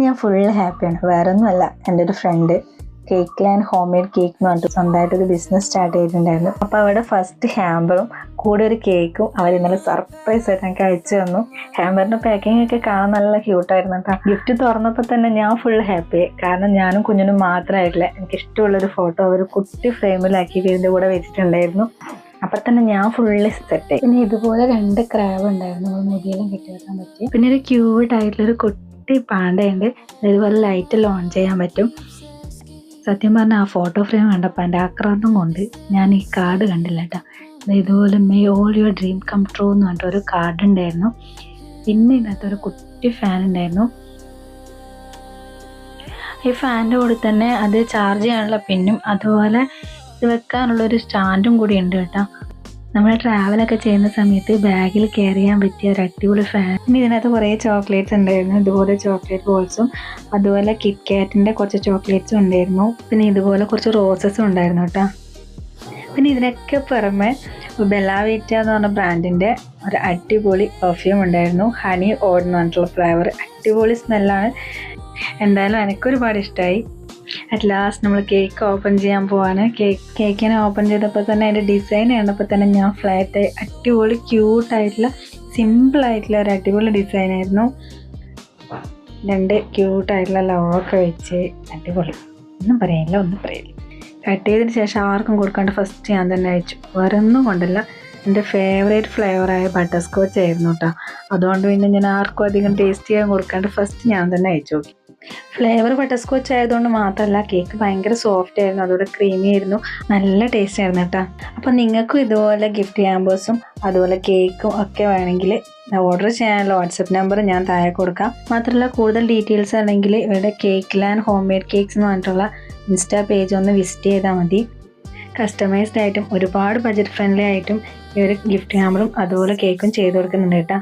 ഞാൻ ഫുൾ ഹാപ്പിയാണ്. വേറെ ഒന്നുമല്ല, എൻ്റെ ഒരു friend cake land homemade cake എന്ന് പറഞ്ഞിട്ട് സ്വന്തമായിട്ടൊരു ബിസിനസ് സ്റ്റാർട്ട് ചെയ്തിട്ടുണ്ടായിരുന്നു. അപ്പോൾ അവരുടെ ഫസ്റ്റ് ഹാമ്പറും കൂടെ ഒരു കേക്കും അവർ ഇന്നലെ സർപ്രൈസ് ആയിട്ട് എനിക്ക് അയച്ചു തന്നു. ഹാമ്പറിൻ്റെ പാക്കിംഗ് ഒക്കെ കാണാൻ നല്ല ക്യൂട്ടായിരുന്നു കേട്ടോ. ഗിഫ്റ്റ് തുറന്നപ്പോൾ തന്നെ ഞാൻ ഫുൾ ഹാപ്പിയായി. കാരണം ഞാനും കുഞ്ഞിനും മാത്രമായിട്ടില്ല, എനിക്ക് ഇഷ്ടമുള്ളൊരു ഫോട്ടോ അവർ കുട്ടി ഫ്രെയിമിലാക്കി ഇതിൻ്റെ കൂടെ വെച്ചിട്ടുണ്ടായിരുന്നു. അപ്പം തന്നെ ഞാൻ ഫുള്ള് സെറ്റായി. പിന്നെ ഇതുപോലെ 2 ക്രാബ് ഉണ്ടായിരുന്നു, നമ്മൾ മുടിയെല്ലാം കെട്ടി വെക്കാൻ പറ്റി. പിന്നെ ഒരു ക്യൂട്ടായിട്ടുള്ളൊരു കുട്ടി പാണ്ടയുണ്ട്, ഇതുപോലെ ലൈറ്റ് ഓൺ ചെയ്യാൻ പറ്റും. സത്യം പറഞ്ഞാൽ ആ ഫോട്ടോ ഫ്രെയിം കണ്ടപ്പോൾ എൻ്റെ ആക്രാന്തം കൊണ്ട് ഞാൻ ഈ കാർഡ് കണ്ടില്ല കേട്ടോ. ഇതുപോലെ may all your dream come true എന്ന് പറഞ്ഞിട്ട് ഒരു കാർഡ് ഉണ്ടായിരുന്നു. പിന്നെ ഇതിനകത്തൊരു കുട്ടി ഫാൻ ഉണ്ടായിരുന്നു. ഈ ഫാനിൻ്റെ കൂടെ തന്നെ അത് ചാർജ് ചെയ്യാനുള്ള പിന്നും അതുപോലെ ഇത് വെക്കാനുള്ളൊരു സ്റ്റാൻഡും കൂടി ഉണ്ട് കേട്ടോ. നമ്മൾ ട്രാവലൊക്കെ ചെയ്യുന്ന സമയത്ത് ബാഗിൽ കെയർ ചെയ്യാൻ പറ്റിയ ഒരു അടിപൊളി ഫാൻ. പിന്നെ ഇതിനകത്ത് കുറേ ചോക്ലേറ്റ്സ് ഉണ്ടായിരുന്നു, ഇതുപോലെ ചോക്ലേറ്റ് ബോൾസും അതുപോലെ കിറ്റ് കാറ്റിൻ്റെ കുറച്ച് ചോക്ലേറ്റ്സും ഉണ്ടായിരുന്നു. പിന്നെ ഇതുപോലെ കുറച്ച് റോസസും ഉണ്ടായിരുന്നു കേട്ടോ. പിന്നെ ഇതിനൊക്കെ പുറമെ ബെല്ല വീറ്റ എന്ന് പറഞ്ഞ ബ്രാൻഡിൻ്റെ ഒരു അടിപൊളി പെർഫ്യൂം ഉണ്ടായിരുന്നു, ഹണി ഓഡ് എന്ന് പറഞ്ഞിട്ടുള്ള ഫ്ലേവർ. അടിപൊളി സ്മെല്ലാണ്. എന്തായാലും എനിക്കൊരുപാട് ഇഷ്ടമായി. അറ്റ് ലാസ്റ്റ് നമ്മൾ കേക്ക് ഓപ്പൺ ചെയ്യാൻ പോവാണ്. കേക്കിനെ ഓപ്പൺ ചെയ്തപ്പോൾ തന്നെ അതിൻ്റെ ഡിസൈൻ കണ്ടപ്പോൾ തന്നെ ഞാൻ ഫ്ലാറ്റായി. അടിപൊളി ക്യൂട്ടായിട്ടുള്ള സിമ്പിളായിട്ടുള്ള ഒരു അടിപൊളി ഡിസൈനായിരുന്നു. 2 ക്യൂട്ടായിട്ടുള്ള ലവൊക്കെ വെച്ച് അടിപൊളി. ഒന്നും പറയില്ല. കട്ട് ചെയ്തതിന് ശേഷം ആർക്കും കൊടുക്കാണ്ട് ഫസ്റ്റ് ഞാൻ തന്നെ അയച്ചു. വേറെ ഒന്നും കൊണ്ടല്ല, എൻ്റെ ഫേവറേറ്റ് ഫ്ലേവറായ ബട്ടർ സ്കോച്ച് ആയിരുന്നു കേട്ടോ. അതുകൊണ്ട് പിന്നെ ഞാൻ ആർക്കും അധികം ടേസ്റ്റ് ചെയ്യാൻ കൊടുക്കാണ്ട് ഫസ്റ്റ് ഞാൻ തന്നെ അയച്ചു നോക്കി. ഫ്ലേവർ ബട്ടർ സ്കോച്ച് ആയതുകൊണ്ട് മാത്രമല്ല, കേക്ക് ഭയങ്കര സോഫ്റ്റ് ആയിരുന്നു, അതുപോലെ ക്രീമി ആയിരുന്നു, നല്ല ടേസ്റ്റ് ആയിരുന്നു കേട്ടോ. അപ്പോൾ നിങ്ങൾക്കും ഇതുപോലെ ഗിഫ്റ്റ് ഹാമ്പേഴ്സും അതുപോലെ കേക്കും ഒക്കെ വേണമെങ്കിൽ ഓർഡർ ചെയ്യാനുള്ള വാട്സപ്പ് നമ്പർ ഞാൻ താഴെ കൊടുക്കാം. മാത്രമല്ല കൂടുതൽ ഡീറ്റെയിൽസ് ആണെങ്കിൽ ഇവിടെ cake land home made cakes എന്ന് പറഞ്ഞിട്ടുള്ള ഇൻസ്റ്റാ പേജ് ഒന്ന് വിസിറ്റ് ചെയ്താൽ മതി. കസ്റ്റമൈസ്ഡ് ആയിട്ടും ഒരുപാട് ബഡ്ജറ്റ് ഫ്രണ്ട്ലി ആയിട്ടും ഈ ഒരു ഗിഫ്റ്റ് ഹാമ്പറും അതുപോലെ കേക്കും ചെയ്ത് കൊടുക്കുന്നുണ്ട് കേട്ടോ.